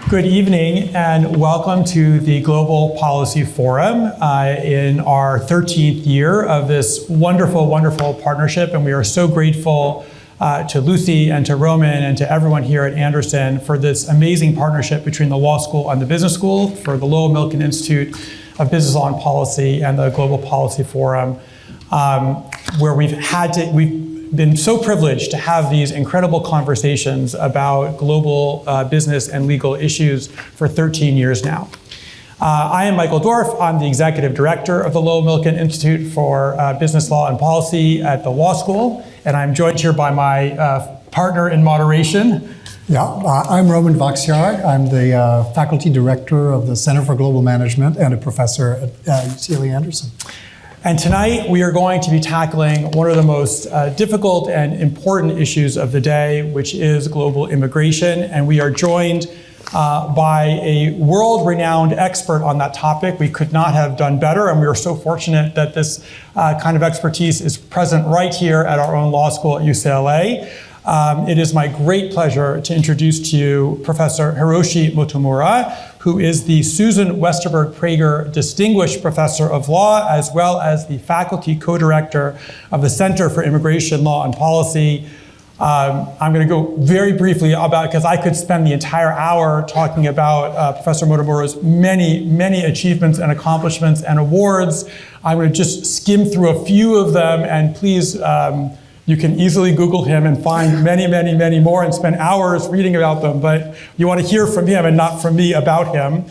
Good evening and welcome to the Global Policy Forum in our 13th year of this wonderful, wonderful partnership. And we are so grateful to Lucy and to Roman and to everyone here at Anderson for this amazing partnership between the law school and the business school, for the Lowell Milken Institute of Business Law and Policy and the Global Policy Forum, where we've been so privileged to have these incredible conversations about global business and legal issues for 13 years now. I am Michael Dorff. I'm the executive director of the Lowell Milken Institute for Business Law and Policy at the law school, and I'm joined here by my partner in moderation. Yeah, I'm Roman Vaxiar. I'm the faculty director of the Center for Global Management and a professor at UCLA Anderson. And tonight we are going to be tackling one of the most difficult and important issues of the day, which is global immigration. And we are joined by a world-renowned expert on that topic. We could not have done better, and we are so fortunate that this kind of expertise is present right here at our own law school at UCLA. It is my great pleasure to introduce to you Professor Hiroshi Motomura, who is the Susan Westerberg Prager Distinguished Professor of Law, as well as the faculty co-director of the Center for Immigration Law and Policy. I'm going to go very briefly about, because I could spend the entire hour talking about Professor Motomura's many, many achievements and accomplishments and awards. I'm going to just skim through a few of them, and please, you can easily Google him and find many, many, many more and spend hours reading about them, but you want to hear from him and not from me about him.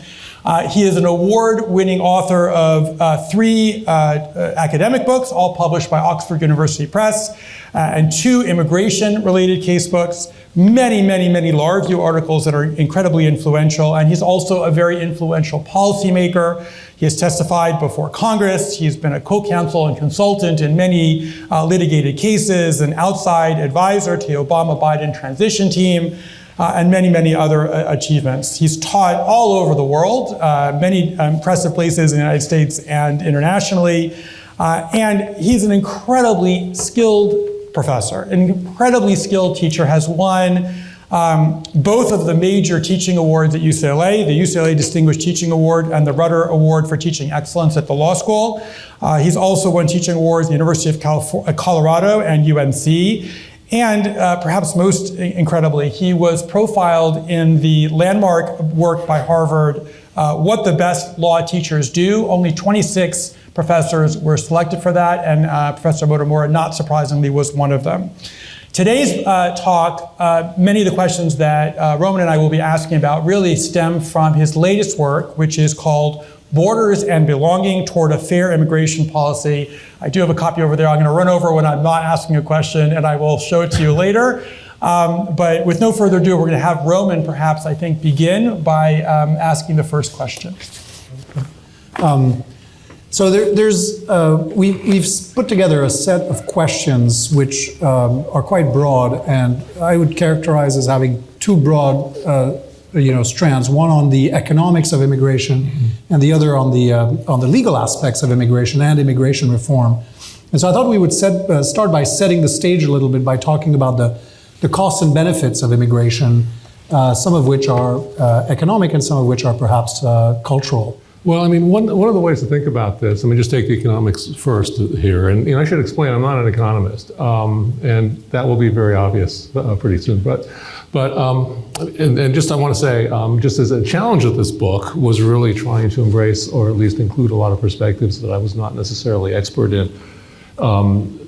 He is an award-winning author of 3 academic books, all published by Oxford University Press, and 2 immigration-related case books, many, many, many law review articles that are incredibly influential, and he's also a very influential policymaker. He has testified before Congress. He's been a co-counsel and consultant in many litigated cases, an outside advisor to the Obama-Biden transition team, and many, many other achievements. He's taught all over the world, many impressive places in the United States and internationally, and he's an incredibly skilled professor, an incredibly skilled teacher, has won both of the major teaching awards at UCLA, the UCLA Distinguished Teaching Award and the Rudder Award for Teaching Excellence at the law school. He's also won teaching awards at the University of Colorado and UNC. And perhaps most incredibly, he was profiled in the landmark work by Harvard, What the Best Law Teachers Do. Only 26 professors were selected for that, and Professor Motomura, not surprisingly, was one of them. Today's talk, many of the questions that Roman and I will be asking about really stem from his latest work, which is called Borders and Belonging Toward a Fair Immigration Policy. I do have a copy over there. I'm going to run over when I'm not asking a question, and I will show it to you later. But with no further ado, we're going to have Roman, perhaps, I think, begin by asking the first question. So we've put together a set of questions which are quite broad, and I would characterize as having 2 broad strands, one on the economics of immigration and the other on the legal aspects of immigration and immigration reform. And so I thought we would start by setting the stage a little bit by talking about the costs and benefits of immigration, some of which are economic and some of which are perhaps cultural. Well, I mean, one of the ways to think about this, let me just take the economics first here. And I should explain, I'm not an economist, and that will be very obvious pretty soon. But just I want to say, just as a challenge of this book was really trying to embrace, or at least include, a lot of perspectives that I was not necessarily expert in.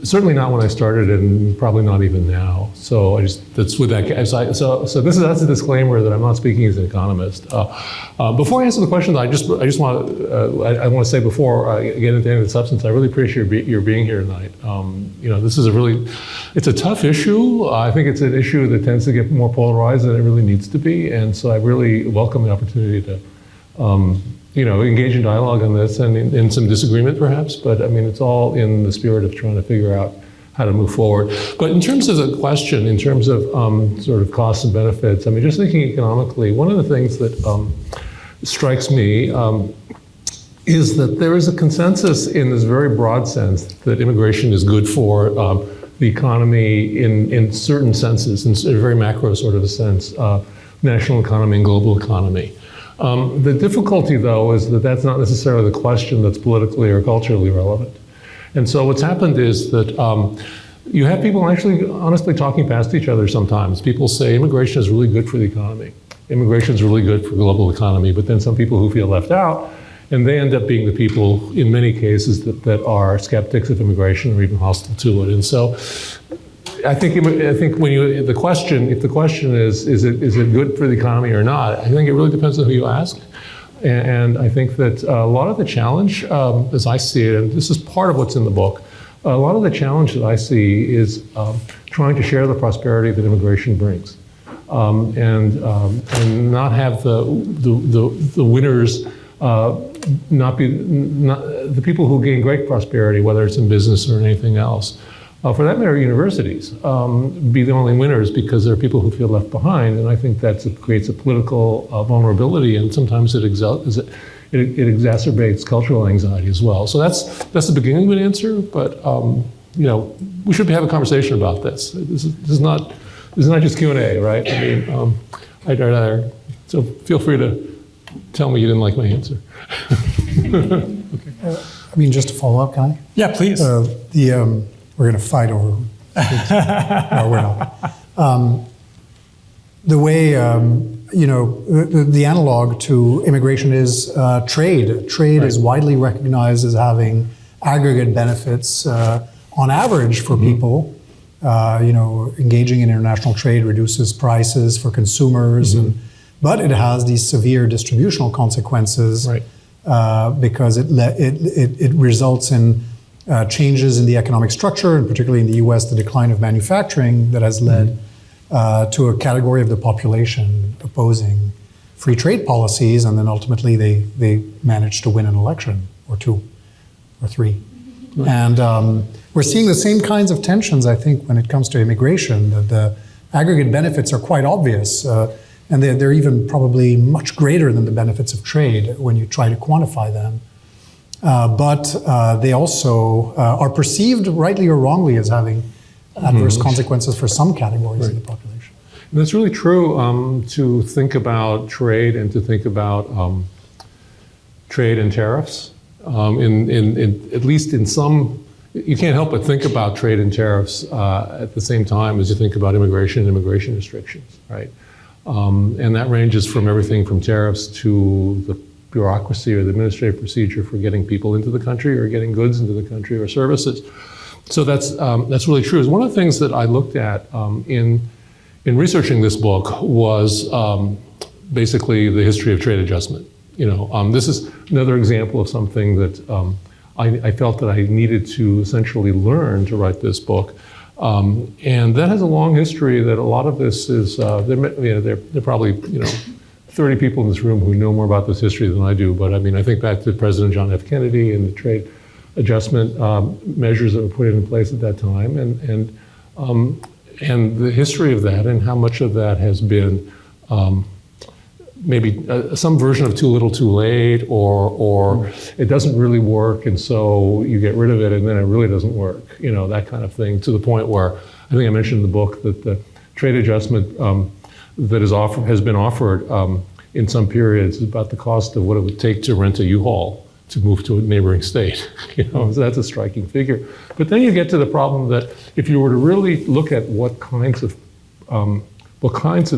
Certainly not when I started, and probably not even now. So that's with that. So that's a disclaimer that I'm not speaking as an economist. Before I answer the question, I just want to say, before I get into any of the substance, I really appreciate your being here tonight. This is it's a tough issue. I think it's an issue that tends to get more polarized than it really needs to be, and so I really welcome the opportunity to engage in dialogue on this, and in some disagreement perhaps, but I mean, it's all in the spirit of trying to figure out how to move forward. But in terms of the question, in terms of sort of costs and benefits, I mean, just thinking economically, one of the things that strikes me is that there is a consensus in this very broad sense that immigration is good for the economy in certain senses, in a very macro sort of a sense. national economy and global economy. The difficulty, though, is that that's not necessarily the question that's politically or culturally relevant. And so what's happened is that you have people actually honestly talking past each other sometimes. People say immigration is really good for the economy. Immigration is really good for the global economy, but then some people who feel left out, and they end up being the people, in many cases, that are skeptics of immigration or even hostile to it. And so I think when if the question is it good for the economy or not, I think it really depends on who you ask. And I think that a lot of the challenge, as I see it, and this is part of what's in the book, a lot of the challenge that I see is trying to share the prosperity that immigration brings, and not have the winners not the people who gain great prosperity, whether it's in business or anything else. For that matter, universities be the only winners because there are people who feel left behind, and I think that creates a political vulnerability, and sometimes it exacerbates cultural anxiety as well. So that's the beginning of an answer, but we should have a conversation about this. This is not just Q&A, right? I mean, I'd rather. So feel free to tell me you didn't like my answer. Okay. I mean, just to follow up, can I? Yeah, please. We're going to fight over who. No, we're not. The way, the analog to immigration is trade. Trade is widely recognized as having aggregate benefits on average for people. Engaging in international trade reduces prices for consumers, but it has these severe distributional consequences, right. Because it results in changes in the economic structure, and particularly in the US, the decline of manufacturing that has led to a category of the population opposing free trade policies, and then ultimately they managed to win an election or two or three. Right. And we're seeing the same kinds of tensions, I think, when it comes to immigration. The aggregate benefits are quite obvious, and they're even probably much greater than the benefits of trade when you try to quantify them. But they also are perceived, rightly or wrongly, as having adverse consequences for some categories of the population. And that's really true to think about trade and to think about trade and tariffs. At least in some, you can't help but think about trade and tariffs at the same time as you think about immigration and immigration restrictions, right? And that ranges from everything from tariffs to the bureaucracy or the administrative procedure for getting people into the country or getting goods into the country or services. So that's really true. One of the things that I looked at in researching this book was basically the history of trade adjustment. This is another example of something that I felt that I needed to essentially learn to write this book. And that has a long history. That a lot of this is there probably 30 people in this room who know more about this history than I do. But I mean, I think back to President John F. Kennedy and the trade adjustment measures that were put in place at that time, and the history of that, and how much of that has been maybe some version of too little, too late, or it doesn't really work, and so you get rid of it, and then it really doesn't work. That kind of thing, to the point where I think I mentioned in the book that the trade adjustment that has been offered in some periods is about the cost of what it would take to rent a U-Haul to move to a neighboring state. So that's a striking figure. But then you get to the problem that if you were to really look at what kinds of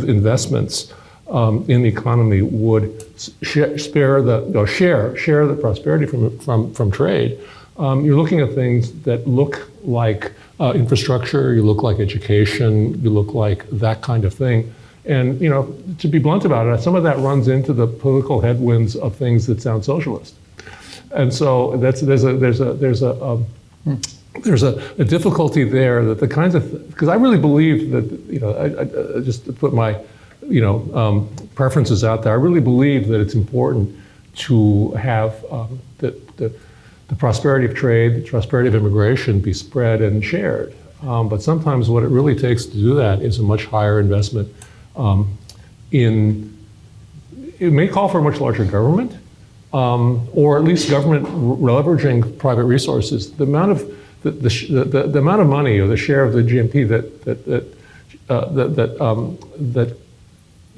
investments in the economy would share the prosperity from trade, you're looking at things that look like infrastructure, you look like education, you look like that kind of thing. And to be blunt about it, some of that runs into the political headwinds of things that sound socialist. And so there's a difficulty there, that the kinds of, because I really believe that I just to put my preferences out there, I really believe that it's important to have the prosperity of trade, the prosperity of immigration be spread and shared. But sometimes what it really takes to do that is a much higher investment it may call for a much larger government, or at least government leveraging private resources. The amount of the amount of money, or the share of the GNP that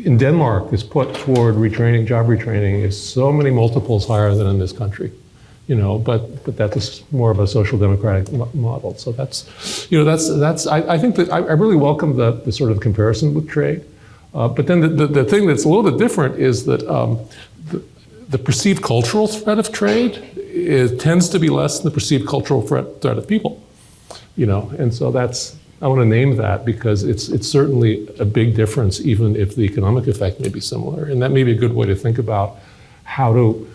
in Denmark is put toward retraining, job retraining, is so many multiples higher than in this country. But that's more of a social democratic model. So I think that I really welcome the sort of comparison with trade. But then the thing that's a little bit different is that the perceived cultural threat of trade tends to be less than the perceived cultural threat of people. And so I want to name that because it's certainly a big difference, even if the economic effect may be similar. And that may be a good way to think about how to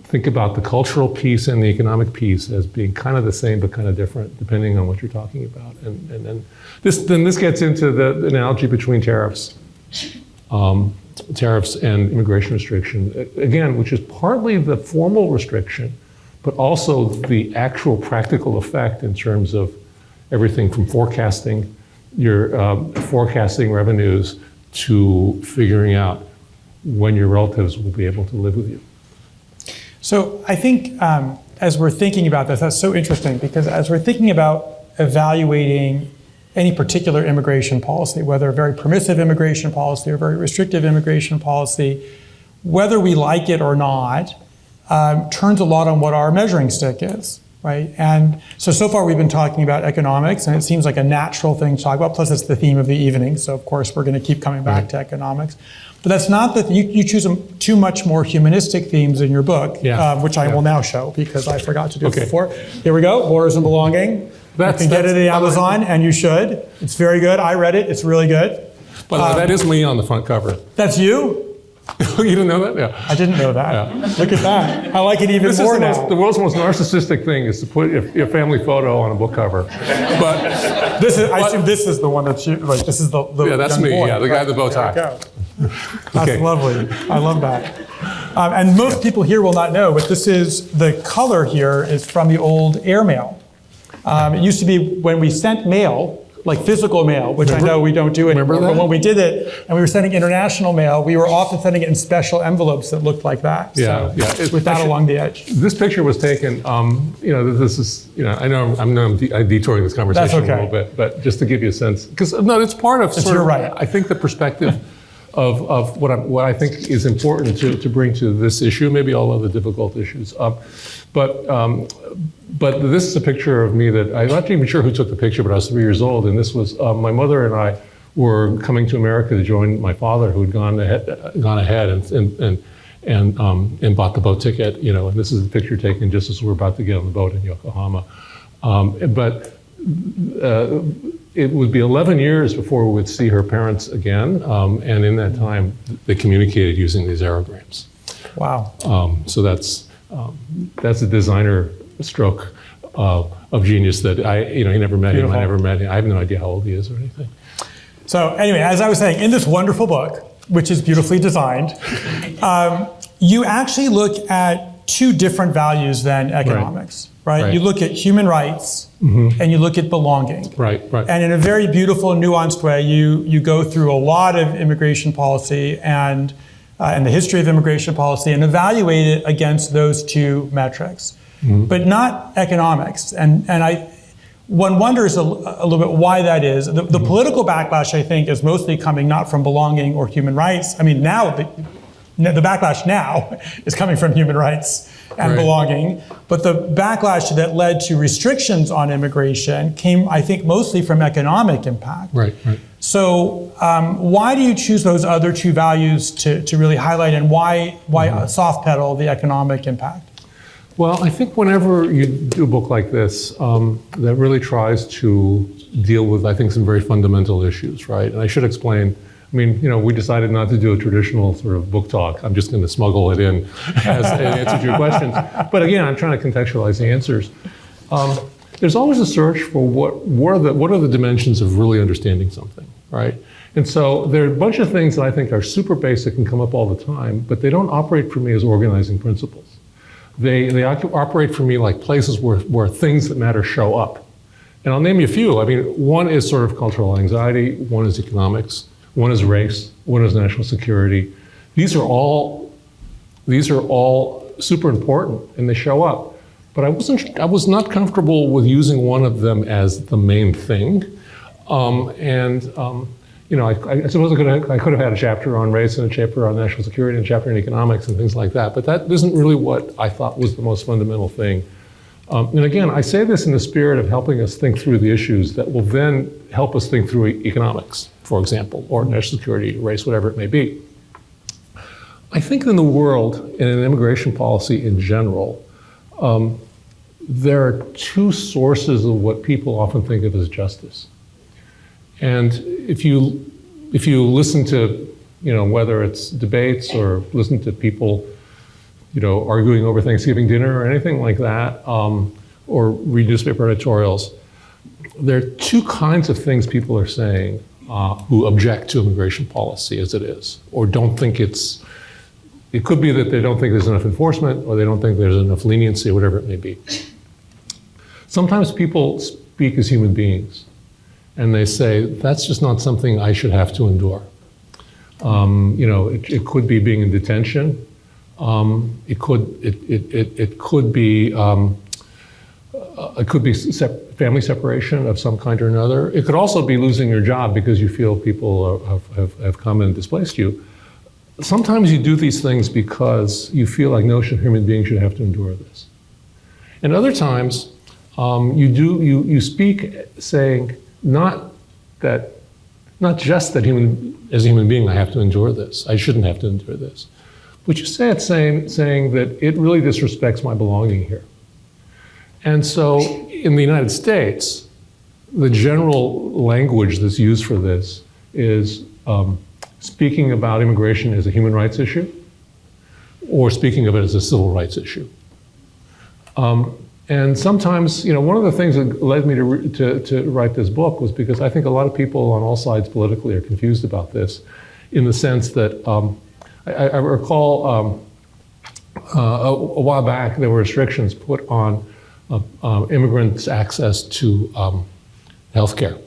think about the cultural piece and the economic piece as being kind of the same but kind of different, depending on what you're talking about. And then this gets into the analogy between tariffs. Tariffs and immigration restriction, again, which is partly the formal restriction, but also the actual practical effect in terms of everything from forecasting revenues to figuring out when your relatives will be able to live with you. So I think as we're thinking about this, that's so interesting because as we're thinking about evaluating any particular immigration policy, whether a very permissive immigration policy or very restrictive immigration policy, whether we like it or not, turns a lot on what our measuring stick is, right? And so far we've been talking about economics, and it seems like a natural thing to talk about, plus it's the theme of the evening, so of course we're going to keep coming back to economics. But that's not that you choose two much more humanistic themes in your book, which I will now show because I forgot to do it before. Here we go, Borders and Belonging. You can get it at Amazon, and you should. It's very good. I read it. It's really good. By the way, that is me on the front cover. That's you? You didn't know that? Yeah. I didn't know that. Yeah. Look at that. I like it even more now. The world's most narcissistic thing is to put your family photo on a book cover. But I assume this is the one that's you. Like this is the that's young me. boy, Yeah, the guy with the bow tie. That's lovely. I love that. And most people here will not know, but this is the color here is from the old airmail. It used to be when we sent mail, like physical mail, which I know we don't do anymore. But when we did it and we were sending international mail, we were often sending it in special envelopes that looked like that. With that along the edge. This picture was taken, this is, I know I'm detouring this conversation a little bit, but just to give you a sense, because it's part of sort of, I think the perspective of what I think is important to bring to this issue, maybe all of the difficult issues. But this is a picture of me that I'm not even sure who took the picture, but I was 3 years old, and this was my mother and I were coming to America to join my father, who had gone ahead and bought the boat ticket. And this is a picture taken just as we were about to get on the boat in Yokohama. It would be 11 years before we would see her parents again, and in that time, they communicated using these aerograms. Wow. So that's a designer stroke of genius that he never met him, I never met him. I have no idea how old he is or anything. So anyway, as I was saying, in this wonderful book, which is beautifully designed, you actually look at two different values than economics, right? You look at human rights and you look at belonging. Right. And in a very beautiful, nuanced way, you go through a lot of immigration policy and the history of immigration policy and evaluate it against those two metrics, but not economics. And one wonders a little bit why that is. The political backlash, I think, is mostly coming not from belonging or human rights. I mean, now the backlash now is coming from human rights and belonging, but the backlash that led to restrictions on immigration came, I think, mostly from economic impact. Right. So why do you choose those other two values to really highlight, and why soft pedal the economic impact? Well, I think whenever you do a book like this, that really tries to deal with, I think, some very fundamental issues, right? And I should explain, we decided not to do a traditional sort of book talk. I'm just going to smuggle it in as an answer to your questions. But again, I'm trying to contextualize the answers. There's always a search for what are the dimensions of really understanding something, right? And so there are a bunch of things that I think are super basic and come up all the time, but they don't operate for me as organizing principles. They operate for me like places where things that matter show up. And I'll name you a few. One is sort of cultural anxiety, one is economics, one is race, one is national security. These are all super important, and they show up. But I was not comfortable with using one of them as the main thing. I suppose I could have had a chapter on race and a chapter on national security and a chapter on economics and things like that, but that isn't really what I thought was the most fundamental thing. And again, I say this in the spirit of helping us think through the issues that will then help us think through economics, for example, or national security, race, whatever it may be. I think in the world, and in immigration policy in general, there are two sources of what people often think of as justice. And if you listen to, whether it's debates or listen to people, arguing over Thanksgiving dinner or anything like that, or read newspaper editorials, there are two kinds of things people are saying who object to immigration policy as it is, or don't think it could be that they don't think there's enough enforcement, or they don't think there's enough leniency, whatever it may be. Sometimes people speak as human beings, and they say, that's just not something I should have to endure. It could be being in detention. It could be family separation of some kind or another. It could also be losing your job because you feel people have come and displaced you. Sometimes you do these things because you feel like no human being should have to endure this. And other times, you speak saying not just that as a human being I have to endure this, I shouldn't have to endure this, but you say it saying that it really disrespects my belonging here. And so in the United States, the general language that's used for this is speaking about immigration as a human rights issue, or speaking of it as a civil rights issue. And sometimes, one of the things that led me to write this book was because I think a lot of people on all sides politically are confused about this, in the sense that I recall a while back there were restrictions put on immigrants' access to health care.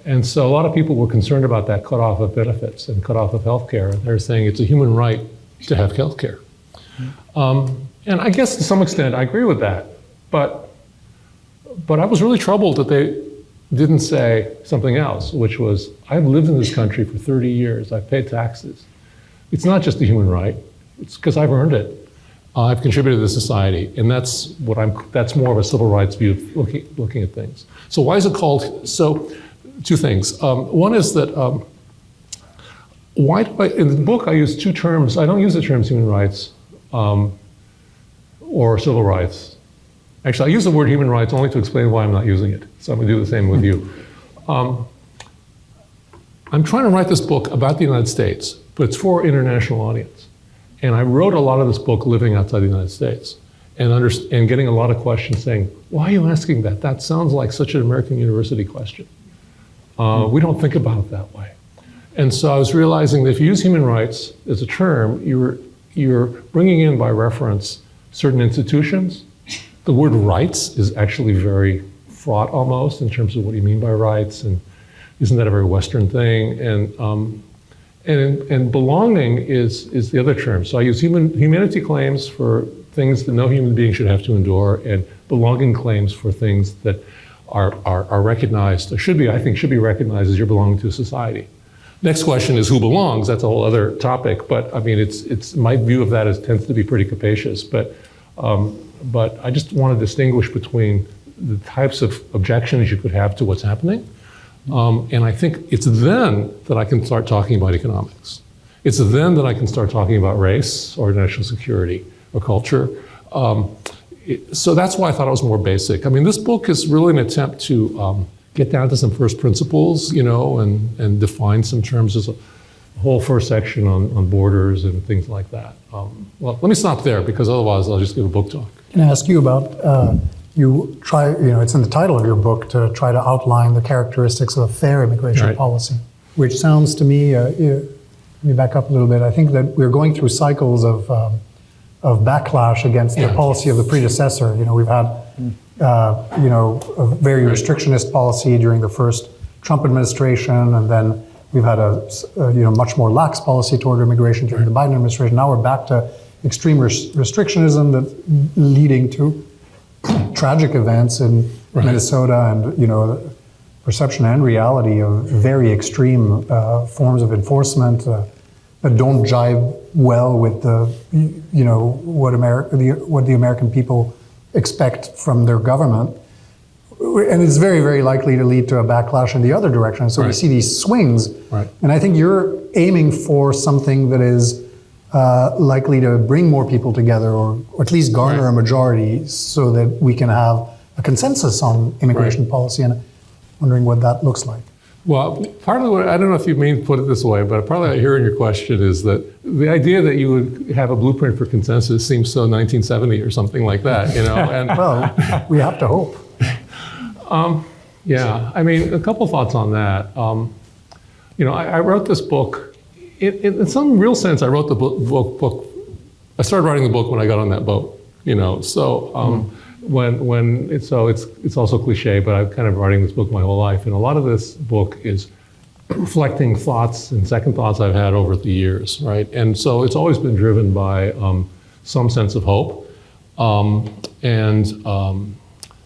And so a lot of people were concerned about that cutoff of benefits and cutoff of health care. And they're saying it's a human right to have health care. And I guess to some extent I agree with that. But I was really troubled that they didn't say something else, which was, I've lived in this country for 30 years. I've paid taxes. It's not just a human right. It's because I've earned it. I've contributed to society, and that's more of a civil rights view of looking at things. So why is it called? So, two things. One is that in the book I use two terms. I don't use the terms human rights or civil rights. Actually, I use the word human rights only to explain why I'm not using it. So I'm going to do the same with you. I'm trying to write this book about the United States, but it's for an international audience. And I wrote a lot of this book living outside the United States and getting a lot of questions saying, why are you asking that? That sounds like such an American university question. We don't think about it that way. And so I was realizing that if you use human rights as a term, you're bringing in by reference certain institutions. The word rights is actually very fraught almost in terms of what do you mean by rights, and isn't that a very Western thing? And belonging is the other term. So I use humanity claims for things that no human being should have to endure, and belonging claims for things that are recognized, or should be recognized as you're belonging to a society. Next question is who belongs. That's a whole other topic, but I mean, it's my view of that tends to be pretty capacious. But I just want to distinguish between the types of objections you could have to what's happening. And I think it's then that I can start talking about economics. It's then that I can start talking about race or national security or culture. So that's why I thought it was more basic. I mean, this book is really an attempt to get down to some first principles, and define some terms. There's a whole first section on borders and things like that. Well, let me stop there because otherwise I'll just give a book talk. Can I ask you about, you try, it's in the title of your book to try to outline the characteristics of a fair immigration policy, which sounds to me, let me back up a little bit. I think that we're going through cycles of backlash against the policy of the predecessor. We've had, a very restrictionist policy during the first Trump administration, and then we've had a much more lax policy toward immigration during the Biden administration. Now we're back to extreme restrictionism that's leading to tragic events in Minnesota and perception and reality of very extreme forms of enforcement that don't jive well with what the American people expect from their government. And it's very, very likely to lead to a backlash in the other direction. So we see these swings. Right. And I think you're aiming for something that is likely to bring more people together, or at least garner a majority, so that we can have a consensus on immigration policy. And wondering what that looks like. Well, partly what, I don't know if you mean put it this way, but partly what I hear in your question is that the idea that you would have a blueprint for consensus seems so 1970 or something like that, you know? And well, we have to hope. Yeah, I mean, a couple thoughts on that. You know, I wrote this book, in some real sense, I wrote the book, I started writing the book when I got on that boat, you know, so it's also cliche, but I've kind of writing this book my whole life, and a lot of this book is reflecting thoughts and second thoughts I've had over the years, right? And so it's always been driven by some sense of hope,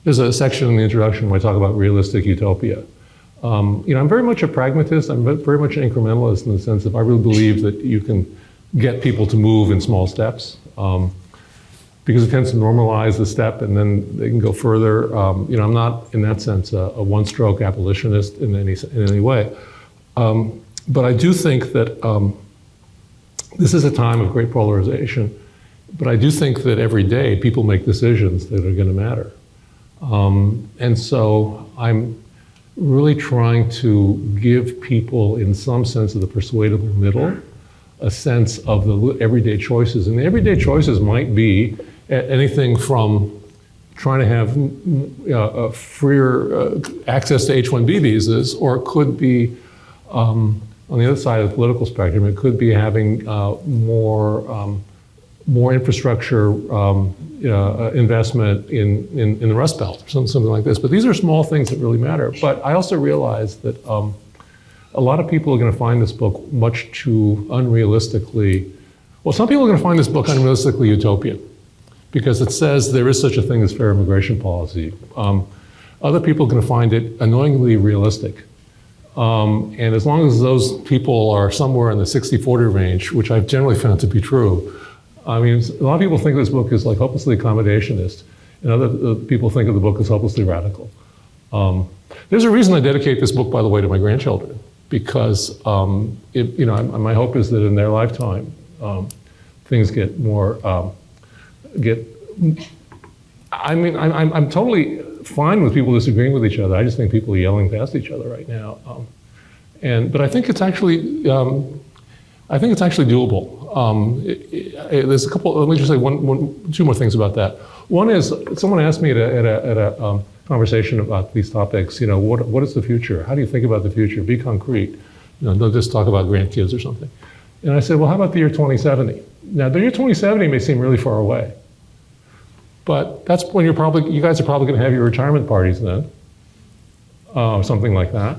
there's a section in the introduction where I talk about realistic utopia. You know, I'm very much a pragmatist. I'm very much an incrementalist in the sense that I really believe that you can get people to move in small steps because it tends to normalize the step and then they can go further. You know, I'm not in that sense a one-stroke abolitionist in any way. But I do think that this is a time of great polarization. But I do think that every day people make decisions that are going to matter. And so I'm really trying to give people, in some sense of the persuadable middle, a sense of the everyday choices. And the everyday choices might be anything from trying to have freer access to H-1B visas, or it could be, on the other side of the political spectrum, it could be having more infrastructure investment in the Rust Belt, or something like this. But these are small things that really matter. But I also realize that a lot of people are going to find this book much too unrealistically, well, some people are going to find this book unrealistically utopian, because it says there is such a thing as fair immigration policy. Other people are going to find it annoyingly realistic. And as long as those people are somewhere in the 60-40 range, which I've generally found to be true, I mean, a lot of people think this book is like hopelessly accommodationist, and other people think of the book as hopelessly radical. There's a reason I dedicate this book, by the way, to my grandchildren, because you know, my hope is that in their lifetime, things get more, I mean, I'm totally fine with people disagreeing with each other. I just think people are yelling past each other right now. But I think it's actually, doable. There's a couple, let me just say two more things about that. One is, someone asked me at a conversation about these topics, you know, what is the future? How do you think about the future? Be concrete. You know, don't just talk about grandkids or something. And I said, well, how about the year 2070? Now, the year 2070 may seem really far away, but that's when you guys are probably going to have your retirement parties then, or something like that.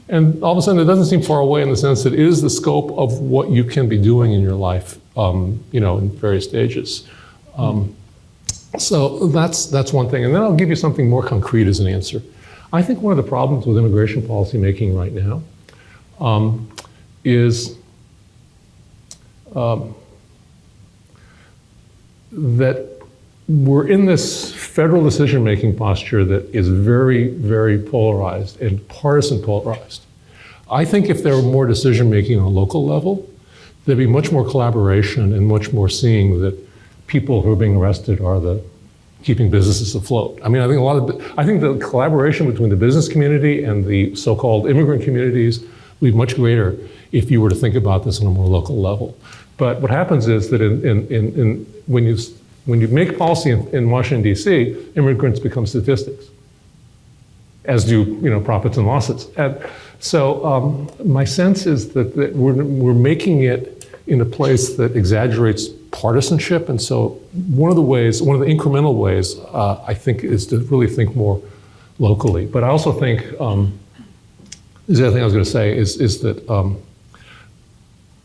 And all of a sudden, it doesn't seem far away in the sense that it is the scope of what you can be doing in your life, you know, in various stages. So that's one thing. And then I'll give you something more concrete as an answer. I think one of the problems with immigration policy making right now is that we're in this federal decision-making posture that is very, very polarized and partisan polarized. I think if there were more decision-making on a local level, there'd be much more collaboration and much more seeing that people who are being arrested are the keeping businesses afloat. I mean, I think the collaboration between the business community and the so-called immigrant communities would be much greater if you were to think about this on a more local level. But what happens is that when you make policy in Washington, D.C., immigrants become statistics, as do, you know, profits and losses. And so my sense is that we're making it in a place that exaggerates partisanship. And so one of the incremental ways, I think, is to really think more locally. But I also think, the other thing I was going to say is that,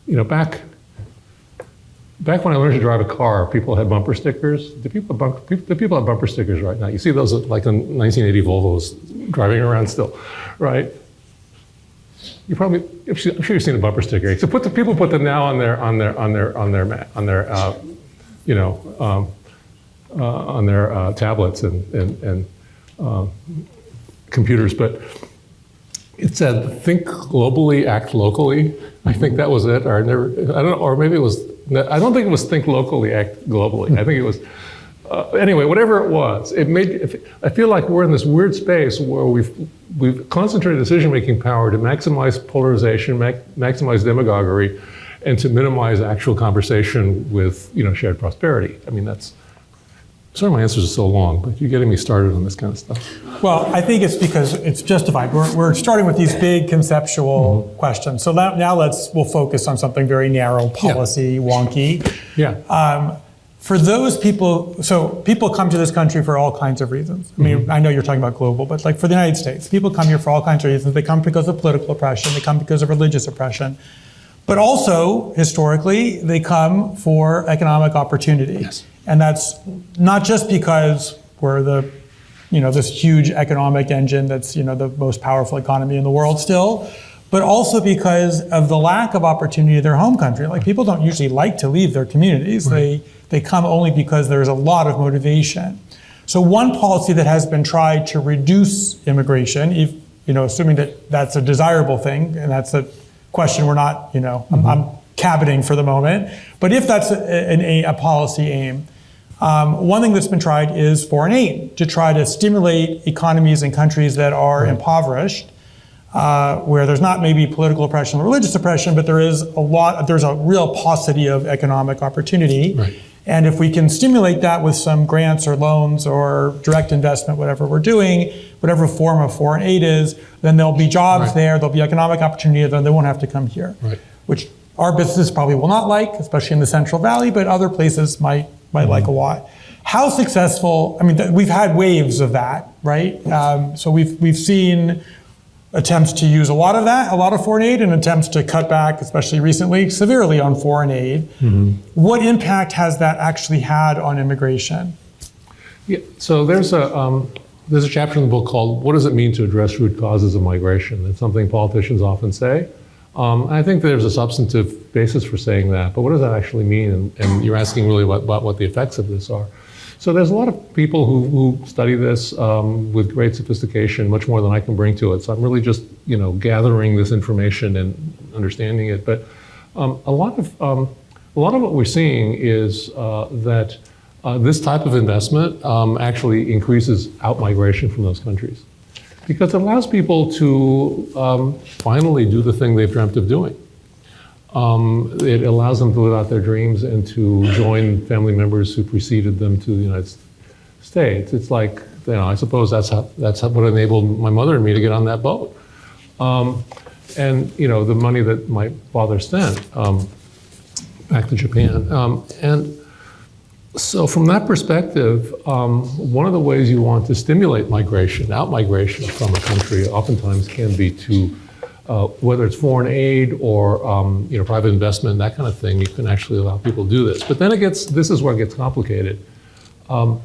you know, back back when I learned to drive a car, people had bumper stickers. Do people have bumper stickers right now? You see those like in 1980 Volvos driving around still, right? You probably, I'm sure you've seen a bumper sticker. So people put them now on their tablets and computers. But it said, "Think globally, act locally." I think that was it, or I don't know, or maybe it was. I don't think it was "Think locally, act globally." I think it was. Anyway, whatever it was, it made. I feel like we're in this weird space where we've concentrated decision-making power to maximize polarization, maximize demagoguery, and to minimize actual conversation with shared prosperity. I mean, that's. Sorry, my answers are so long, but you're getting me started on this kind of stuff. Well, I think it's because it's justified. We're starting with these big conceptual questions. So now we'll focus on something very narrow, policy, wonky. Yeah. For those people, so people come to this country for all kinds of reasons. I mean, I know you're talking about global, but like for the United States, people come here for all kinds of reasons. They come because of political oppression. They come because of religious oppression. But also, historically, they come for economic opportunity. Yes. And that's not just because we're this huge economic engine that's, the most powerful economy in the world still, but also because of the lack of opportunity in their home country. Like, people don't usually like to leave their communities. Right. They come only because there's a lot of motivation. So one policy that has been tried to reduce immigration, assuming that that's a desirable thing, and that's a question we're not, I'm cabining for the moment, but if that's a policy aim, one thing that's been tried is foreign aid, to try to stimulate economies in countries that are impoverished, where there's not maybe political oppression or religious oppression, but there's a real paucity of economic opportunity. Right. And if we can stimulate that with some grants or loans or direct investment, whatever we're doing, whatever form of foreign aid is, then there'll be jobs there, there'll be economic opportunity, then they won't have to come here. Right. Which our businesses probably will not like, especially in the Central Valley, but other places might like a lot. How successful, I mean, we've had waves of that, right? So we've seen attempts to use a lot of foreign aid, and attempts to cut back, especially recently, severely on foreign aid. What impact has that actually had on immigration? Yeah, so there's a chapter in the book called "What Does It Mean to Address Root Causes of Migration?" It's something politicians often say. I think there's a substantive basis for saying that, but what does that actually mean? And you're asking really about what the effects of this are. So there's a lot of people who study this with great sophistication, much more than I can bring to it. So I'm really just gathering this information and understanding it. But a lot of what we're seeing is that this type of investment actually increases out-migration from those countries, because it allows people to finally do the thing they've dreamt of doing. It allows them to live out their dreams and to join family members who preceded them to the United States. It's like, I suppose that's what enabled my mother and me to get on that boat. And the money that my father sent back to Japan. And so from that perspective, one of the ways you want to stimulate migration, out-migration from a country, oftentimes can be to whether it's foreign aid or private investment, that kind of thing, you can actually allow people to do this. But then this is where it gets complicated. A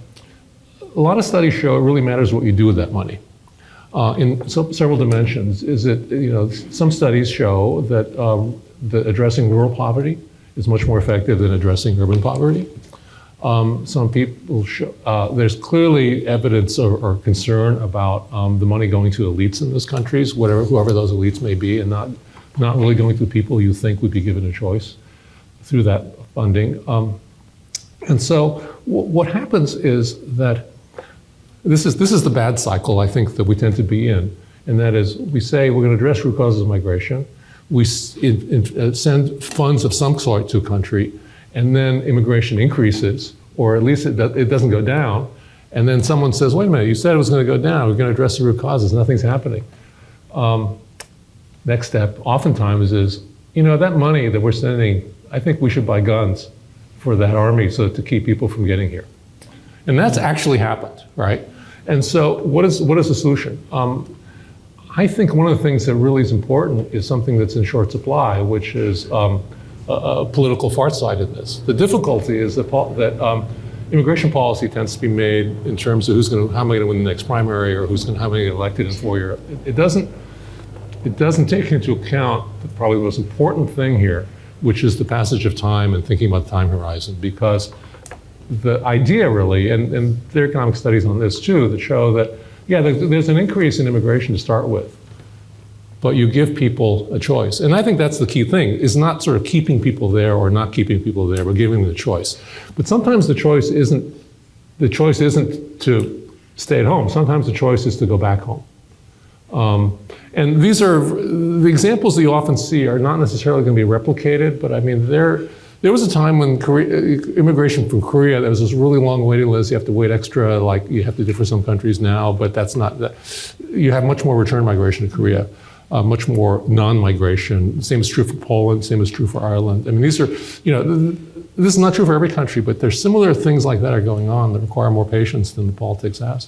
lot of studies show it really matters what you do with that money in several dimensions. Some studies show that addressing rural poverty is much more effective than addressing urban poverty. Some people there's clearly evidence or concern about the money going to elites in those countries, whoever those elites may be, and not really going to people you think would be given a choice through that funding. And so what happens is that this is the bad cycle I think that we tend to be in, and that is we say we're going to address root causes of migration, we send funds of some sort to a country, and then immigration increases, or at least it doesn't go down. And then someone says, wait a minute, you said it was going to go down. We're going to address the root causes. Nothing's happening. Next step, oftentimes, is, that money that we're sending, I think we should buy guns for that army so to keep people from getting here. And that's actually happened, right? And so what is the solution? I think one of the things that really is important is something that's in short supply, which is political farsightedness. The difficulty is that immigration policy tends to be made in terms of how am I going to win the next primary, or how am I going to get elected in 4 years. It doesn't take into account probably the most important thing here, which is the passage of time and thinking about the time horizon. Because the idea really, and there are economic studies on this too, that show that, yeah, there's an increase in immigration to start with, but you give people a choice. And I think that's the key thing, is not sort of keeping people there or not keeping people there, but giving them the choice. But sometimes the choice isn't to stay at home. Sometimes the choice is to go back home. And these are, the examples that you often see are not necessarily going to be replicated, but I mean, there was a time when immigration from Korea, there was this really long waiting list. You have to wait extra, like you have to do for some countries now, but that's not, you have much more return migration to Korea. Much more non-migration. Same is true for Poland, same is true for Ireland. I mean, these are, this is not true for every country, but there's similar things like that are going on that require more patience than the politics has.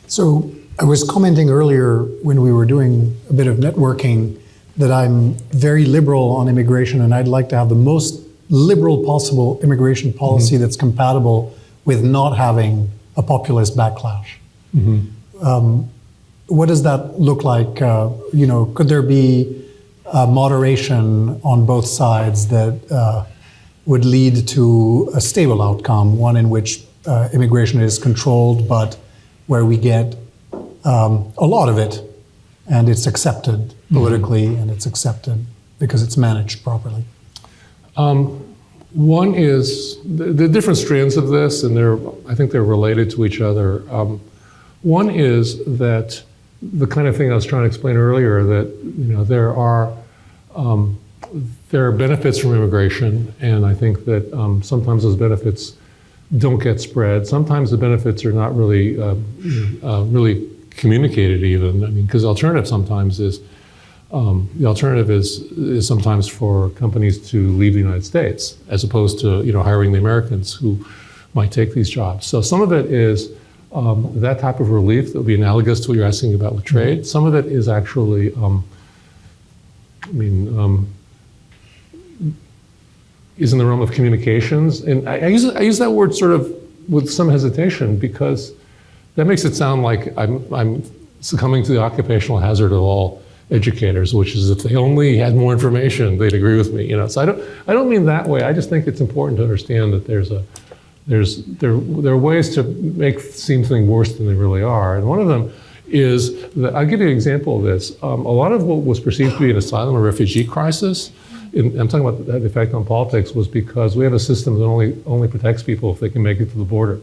So I was commenting earlier when we were doing a bit of networking that I'm very liberal on immigration, and I'd like to have the most liberal possible immigration policy that's compatible with not having a populist backlash. What does that look like? Could there be moderation on both sides that would lead to a stable outcome, one in which immigration is controlled, but where we get a lot of it and it's accepted politically and it's accepted because it's managed properly? One is the different strands of this, and I think they're related to each other. One is that the kind of thing I was trying to explain earlier, that there are benefits from immigration, and I think that sometimes those benefits don't get spread. Sometimes the benefits are not really really communicated even. I mean, because the alternative sometimes is sometimes for companies to leave the United States as opposed to hiring the Americans who might take these jobs. So some of it is that type of relief that would be analogous to what you're asking about with trade. Some of it is actually, is in the realm of communications. And I use that word sort of with some hesitation, because that makes it sound like I'm succumbing to the occupational hazard of all educators, which is if they only had more information, they'd agree with me. So I don't mean that way. I just think it's important to understand that there are ways to make seem something worse than they really are. And one of them is that, I'll give you an example of this. A lot of what was perceived to be an asylum or refugee crisis, I'm talking about the effect on politics, was because we have a system that only protects people if they can make it to the border,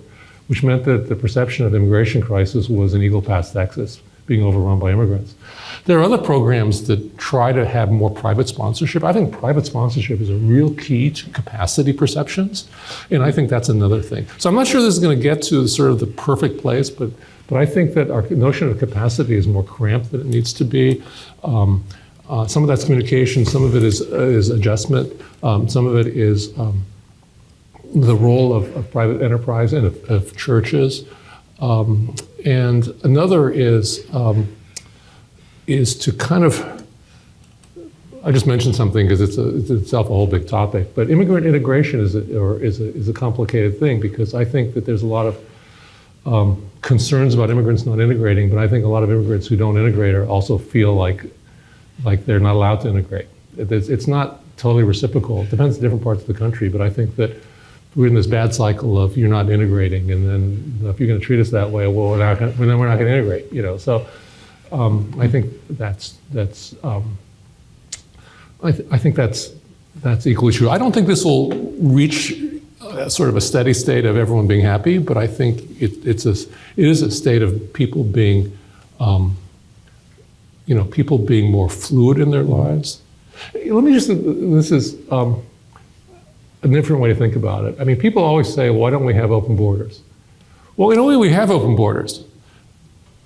which meant that the perception of immigration crisis was an Eagle Pass, Texas, being overrun by immigrants. There are other programs that try to have more private sponsorship. I think private sponsorship is a real key to capacity perceptions, and I think that's another thing. So I'm not sure this is going to get to sort of the perfect place, but I think that our notion of capacity is more cramped than it needs to be. Some of that's communication, some of it is adjustment, some of it is the role of private enterprise and of churches. And another is to kind of, I just mentioned something because it's itself a whole big topic, but immigrant integration is a complicated thing, because I think that there's a lot of concerns about immigrants not integrating, but I think a lot of immigrants who don't integrate also feel like they're not allowed to integrate. It's not totally reciprocal. It depends on different parts of the country, but I think that we're in this bad cycle of you're not integrating, and then if you're going to treat us that way, well, we're not going to integrate. So I think that's equally true. I don't think this will reach sort of a steady state of everyone being happy, but I think it is a state of people being people being more fluid in their lives. This is a different way to think about it. I mean, people always say, why don't we have open borders? Well, in a way, we have open borders,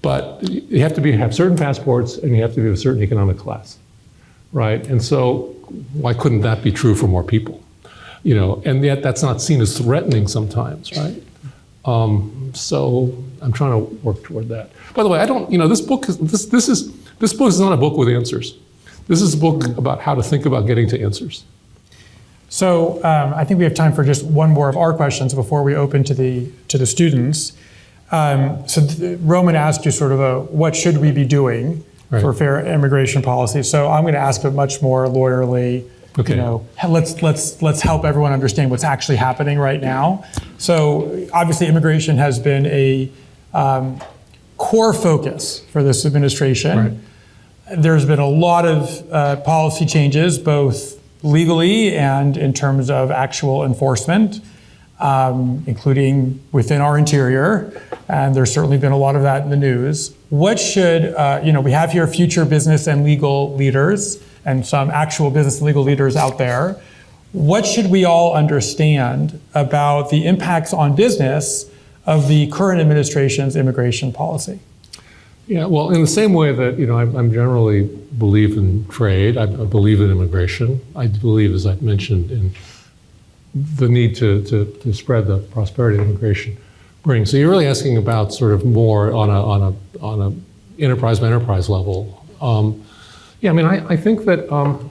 but you have to have certain passports and you have to be of a certain economic class, right? And so why couldn't that be true for more people? And yet that's not seen as threatening sometimes, right? So I'm trying to work toward that. By the way, this book is not a book with answers. This is a book about how to think about getting to answers. So I think we have time for just one more of our questions before we open to the students. Roman asked you sort of what should we be doing for fair immigration policy. So I'm going to ask a much more lawyerly, let's help everyone understand what's actually happening right now. So obviously immigration has been a core focus for this administration. Right. There's been a lot of policy changes, both legally and in terms of actual enforcement, including within our interior. And there's certainly been a lot of that in the news. What should, we have here future business and legal leaders and some actual business and legal leaders out there. What should we all understand about the impacts on business of the current administration's immigration policy? Yeah, well, in the same way that, I'm generally believe in trade, I believe in immigration. I believe, as I've mentioned, in the need to spread the prosperity that immigration brings. So you're really asking about sort of more on a enterprise by enterprise level. I think that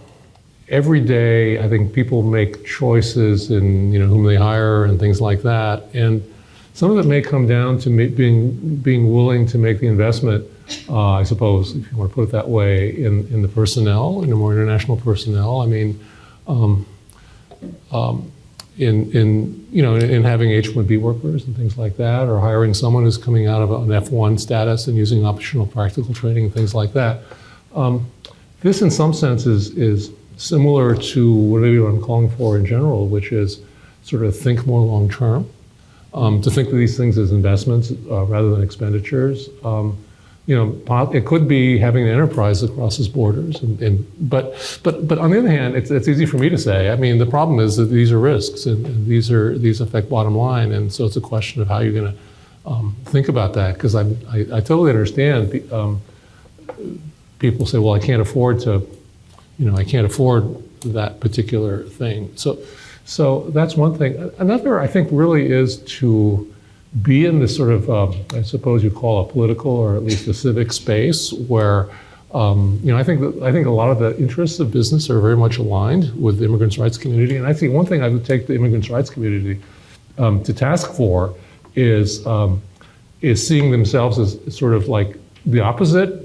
every day, I think people make choices in whom they hire and things like that, and some of it may come down to being willing to make the investment, I suppose, if you want to put it that way, in the personnel, in the more international personnel. I mean, in having H-1B workers and things like that, or hiring someone who's coming out of an F1 status and using optional practical training and things like that. This, in some sense, is similar to what I'm calling for in general, which is sort of think more long term. To think of these things as investments rather than expenditures. It could be having an enterprise that crosses borders, but on the other hand, it's easy for me to say. I mean, the problem is that these are risks, and these affect bottom line, and so it's a question of how you're going to think about that. Because I totally understand. People say, well, I can't afford that particular thing. So that's one thing. Another, I think, really is to be in this sort of, I suppose you call a political or at least a civic space where, I think a lot of the interests of business are very much aligned with the immigrants' rights community. And I think one thing I would take the immigrants' rights community to task for is seeing themselves as sort of like the opposite.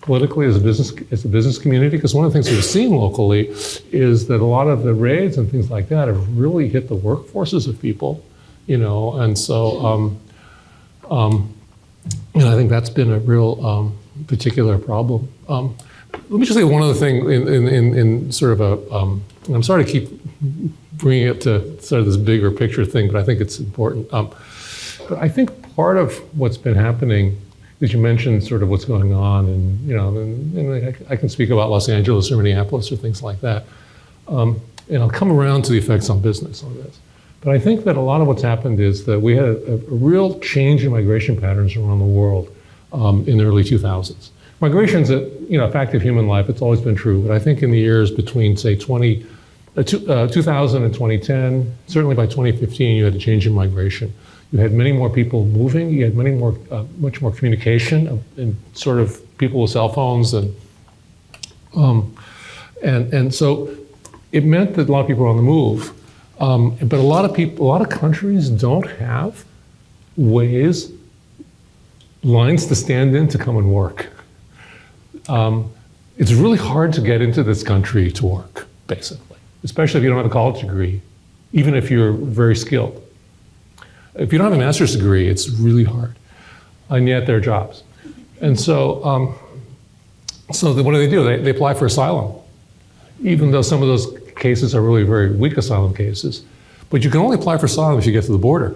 Politically as a business community, because one of the things we've seen locally is that a lot of the raids and things like that have really hit the workforces of people, and so I think that's been a real particular problem. Let me just say one other thing in sort of a, I'm sorry to keep bringing it to sort of this bigger picture thing, but I think it's important. But I think part of what's been happening, as you mentioned, sort of what's going on, and I can speak about Los Angeles or Minneapolis or things like that, and I'll come around to the effects on business on this. But I think that a lot of what's happened is that we had a real change in migration patterns around the world in the early 2000s. Migration's a fact of human life. It's always been true, but I think in the years between, say, 2000 and 2010, certainly by 2015, you had a change in migration. You had many more people moving. You had much more communication, and sort of people with cell phones, and so it meant that a lot of people were on the move. But a lot of countries don't have lines to stand in to come and work. It's really hard to get into this country to work, basically, especially if you don't have a college degree, even if you're very skilled. If you don't have a master's degree, it's really hard, and yet there are jobs. And so, what do? They apply for asylum, even though some of those cases are really very weak asylum cases. But you can only apply for asylum if you get to the border.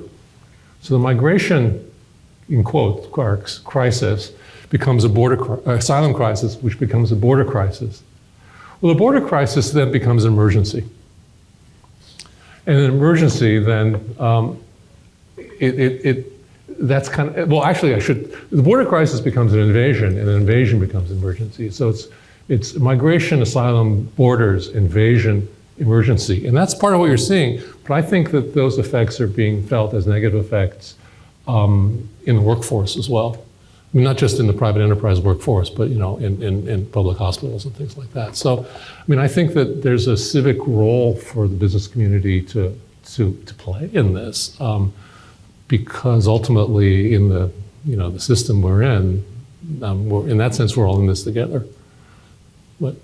So the migration, in quote, crisis becomes asylum crisis, which becomes a border crisis. Well, the border crisis then becomes an emergency. And an emergency then, that's kind of, well, actually the border crisis becomes an invasion, and an invasion becomes an emergency. So it's migration, asylum, borders, invasion, emergency. And that's part of what you're seeing. But I think that those effects are being felt as negative effects in the workforce as well. I mean, not just in the private enterprise workforce, but in public hospitals and things like that. So, I mean, I think that there's a civic role for the business community to play in this, because ultimately, in the system we're in that sense, we're all in this together. But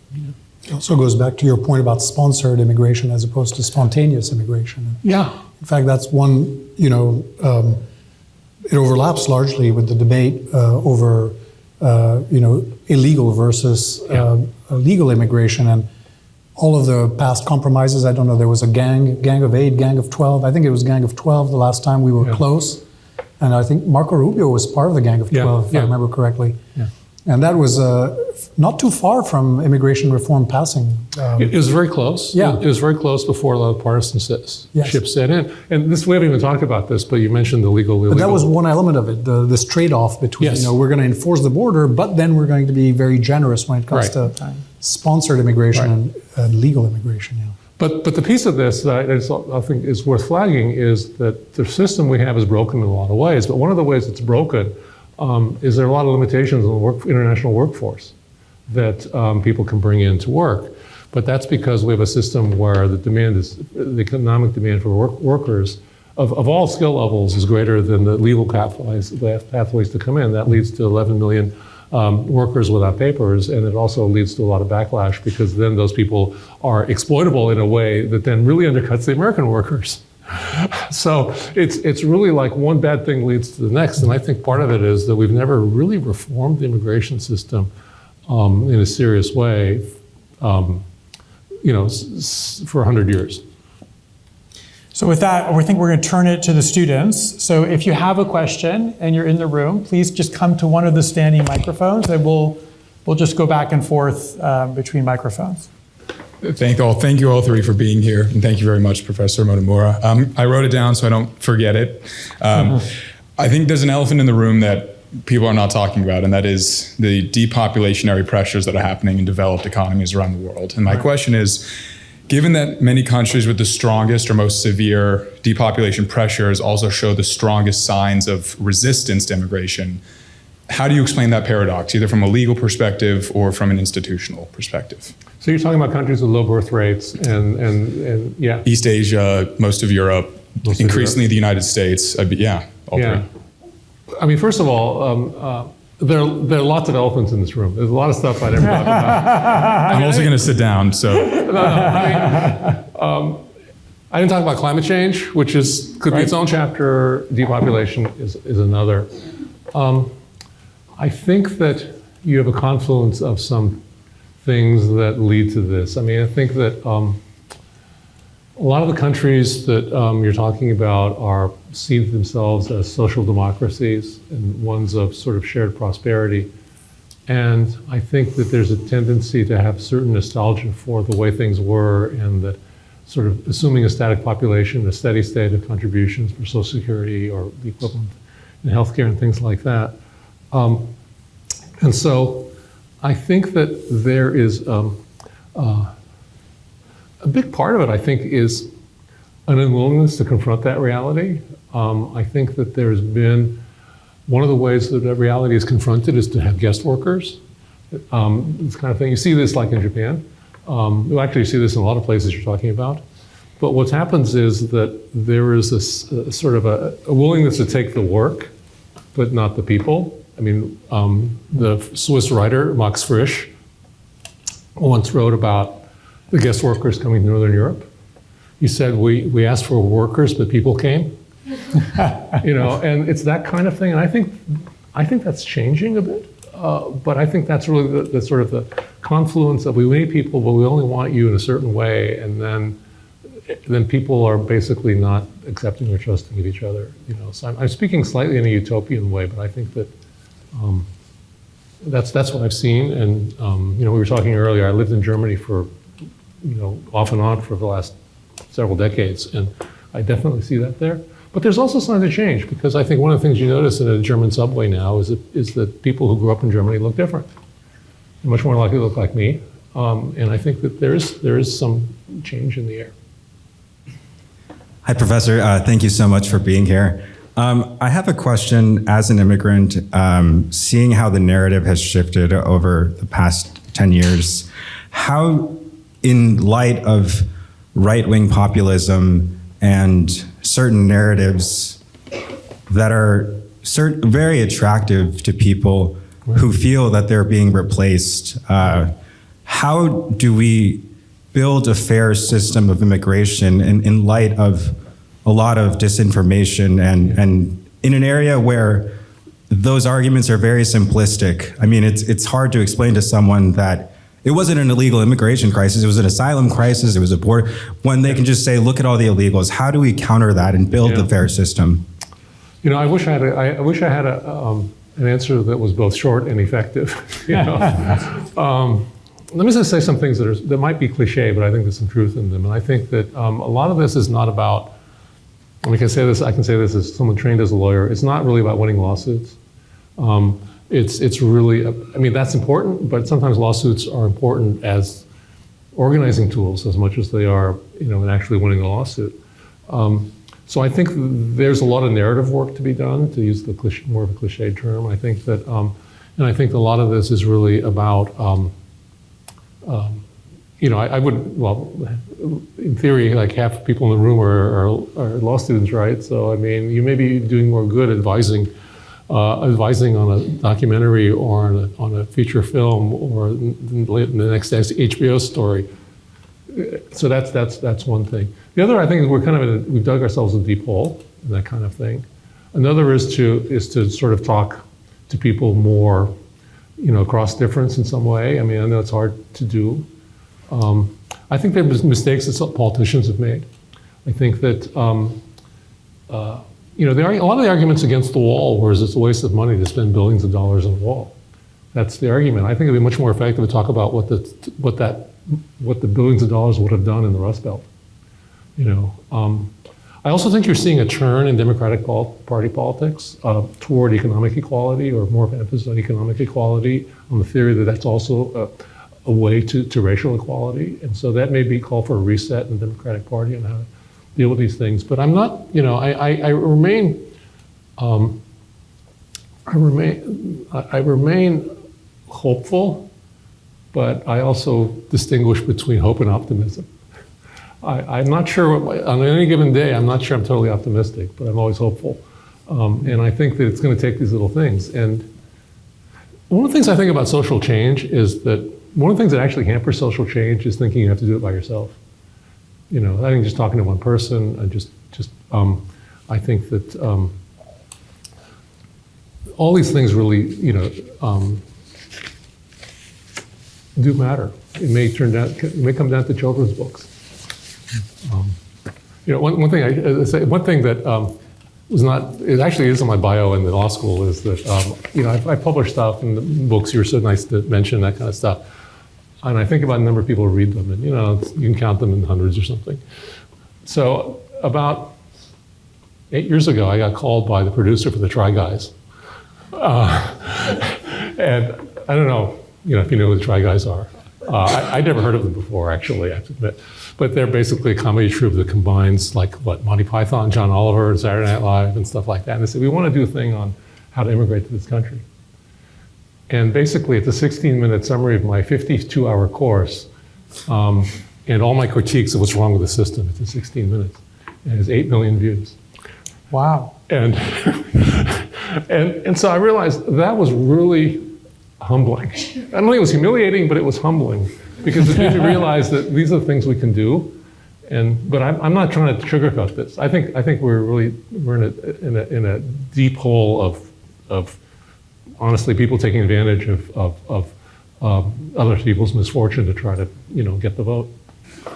It also goes back to your point about sponsored immigration as opposed to spontaneous immigration. yeah, In fact, that's one, it overlaps largely with the debate over, illegal versus legal immigration. And all of the past compromises, I don't know, there was a gang of 8, gang of 12. I think it was gang of 12 the last time we were close. And I think Marco Rubio was part of the gang of 12, if I remember correctly. Yeah. And that was not too far from immigration reform passing. It was very close. Yeah. It was very close before a lot of partisanship set in. And this, we haven't even talked about this, but you mentioned the legal, illegal. But that was one element of it, this trade-off between, we're going to enforce the border, but then we're going to be very generous when it comes to sponsored immigration and legal immigration. Yeah. But the piece of this that I think is worth flagging is that the system we have is broken in a lot of ways. But one of the ways it's broken is there are a lot of limitations on the international workforce that people can bring in to work. But that's because we have a system where the economic demand for workers of all skill levels is greater than the legal pathways to come in. That leads to 11 million workers without papers, and it also leads to a lot of backlash because then those people are exploitable in a way that then really undercuts the American workers. So it's really like one bad thing leads to the next, and I think part of it is that we've never really reformed the immigration system in a serious way, for 100 years. So with that, I think we're going to turn it to the students. So if you have a question and you're in the room, please just come to one of the standing microphones, and we'll just go back and forth between microphones. Thank you all three for being here, and thank you very much, Professor Motomura. I wrote it down so I don't forget it. I think there's an elephant in the room that people are not talking about, and that is the depopulationary pressures that are happening in developed economies around the world. And my question is, given that many countries with the strongest or most severe depopulation pressures also show the strongest signs of resistance to immigration, how do you explain that paradox, either from a legal perspective or from an institutional perspective? So you're talking about countries with low birth rates and East Asia, most of Europe, increasingly the United States, all three. I mean, first of all, there are lots of elephants in this room. There's a lot of stuff I never talk about. I'm also going to sit down, so. I didn't talk about climate change, which could be its own chapter. Depopulation is another. I think that you have a confluence of some things that lead to this. I mean, I think that a lot of the countries that you're talking about see themselves as social democracies and ones of sort of shared prosperity. And I think that there's a tendency to have certain nostalgia for the way things were, and that sort of assuming a static population, a steady state of contributions for Social Security or the equivalent in healthcare and things like that. And so I think that there is a big part of it, I think, is an unwillingness to confront that reality. I think that there's been, one of the ways that reality is confronted is to have guest workers. This kind of thing. You see this like in Japan. You actually see this in a lot of places you're talking about. But what happens is that there is this sort of a willingness to take the work, but not the people. I mean, the Swiss writer Max Frisch once wrote about the guest workers coming to Northern Europe. He said, we asked for workers, but people came. And it's that kind of thing. And I think that's changing a bit. But I think that's really the sort of the confluence of we need people, but we only want you in a certain way. And then people are basically not accepting or trusting of each other. So I'm speaking slightly in a utopian way, but I think that that's what I've seen. And we were talking earlier. I lived in Germany for off and on for the last several decades, and I definitely see that there. But there's also signs of change, because I think one of the things you notice in a German subway now is that people who grew up in Germany look different. They're much more likely to look like me, and I think that there is some change in the air. Hi, Professor. Thank you so much for being here. I have a question as an immigrant, seeing how the narrative has shifted over the past 10 years. How, in light of right-wing populism and certain narratives that are very attractive to people who feel that they're being replaced, how do we build a fair system of immigration in light of a lot of disinformation and in an area where those arguments are very simplistic? I mean, it's hard to explain to someone that it wasn't an illegal immigration crisis, it was an asylum crisis, it was a border, when they can just say, look at all the illegals. How do we counter that and build a fair system? You know, I wish I had an answer that was both short and effective. You know? Let me just say some things that might be cliche, but I think there's some truth in them. And I think that a lot of this is not about, I can say this as someone trained as a lawyer, it's not really about winning lawsuits. It's really, I mean, that's important, but sometimes lawsuits are important as organizing tools as much as they are, you know, in actually winning a lawsuit. So I think there's a lot of narrative work to be done, to use the more of a cliched term. I think that, and I think a lot of this is really about, you know, I would, well, in theory, like half the people in the room are law students, right? So, I mean, you may be doing more good advising on a documentary or on a feature film or in the next HBO story. So that's one thing. The other, I think, is we're kind of we've dug ourselves a deep hole and that kind of thing. Another is to sort of talk to people more, you know, cross difference in some way. I mean, I know it's hard to do. I think there are mistakes that some politicians have made. I think that, you know, a lot of the arguments against the wall was it's a waste of money to spend billions of dollars on a wall. That's the argument. I think it'd be much more effective to talk about what the billions of dollars would have done in the Rust Belt. You know, I also think you're seeing a turn in Democratic Party politics toward economic equality, or more of an emphasis on economic equality, on the theory that that's also a way to racial equality. And so that may be called for a reset in the Democratic Party on how to deal with these things. But I'm not, you know, I remain hopeful, but I also distinguish between hope and optimism. I'm not sure, on any given day, I'm not sure I'm totally optimistic, but I'm always hopeful. And I think that it's going to take these little things. And one of the things I think about social change is that one of the things that actually hampers social change is thinking you have to do it by yourself. You know, I think just talking to one person, I think that all these things really, you know, do matter. It may come down to children's books. You know, one thing that was not, it actually is in my bio in the law school, is that, you know, I publish stuff in the books. You're so nice to mention that kind of stuff. And I think about the number of people who read them, and, you know, you can count them in hundreds or something. So about 8 years ago, I got called by the producer for the Try Guys. And I don't know, you know, if you know who the Try Guys are. I'd never heard of them before, actually, I have to admit. But they're basically a comedy troupe that combines, like, what, Monty Python, John Oliver, and Saturday Night Live, and stuff like that. And they said, we want to do a thing on how to immigrate to this country. And basically, it's a 16-minute summary of my 52-hour course, and all my critiques of what's wrong with the system. It's in 16 minutes. And it has 8 million views. Wow. And, and so I realized that was really humbling. I don't think it was humiliating, but it was humbling, because it made me realize that these are the things we can do. But I'm not trying to sugarcoat this. I think we're in a deep hole of honestly people taking advantage of other people's misfortune to try to, you know, get the vote.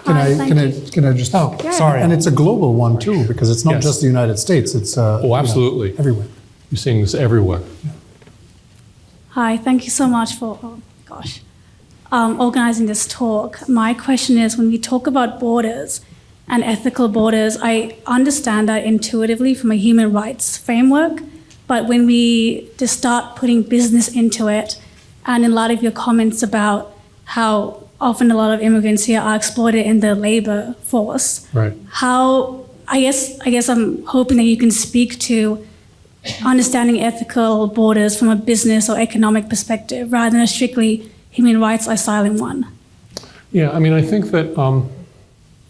Can I just? Oh, sorry. And it's a global one too, because it's not Yes. just the United States. It's absolutely, you know, everywhere. You're seeing this everywhere. Yeah. Hi, thank you so much for, organizing this talk. My question is, when we talk about borders and ethical borders, I understand that intuitively from a human rights framework, but when we just start putting business into it, and in a lot of your comments about how often a lot of immigrants here are exploited in the labor force, Right. I guess I'm hoping that you can speak to understanding ethical borders from a business or economic perspective rather than a strictly human rights asylum one? Yeah, I mean, I think that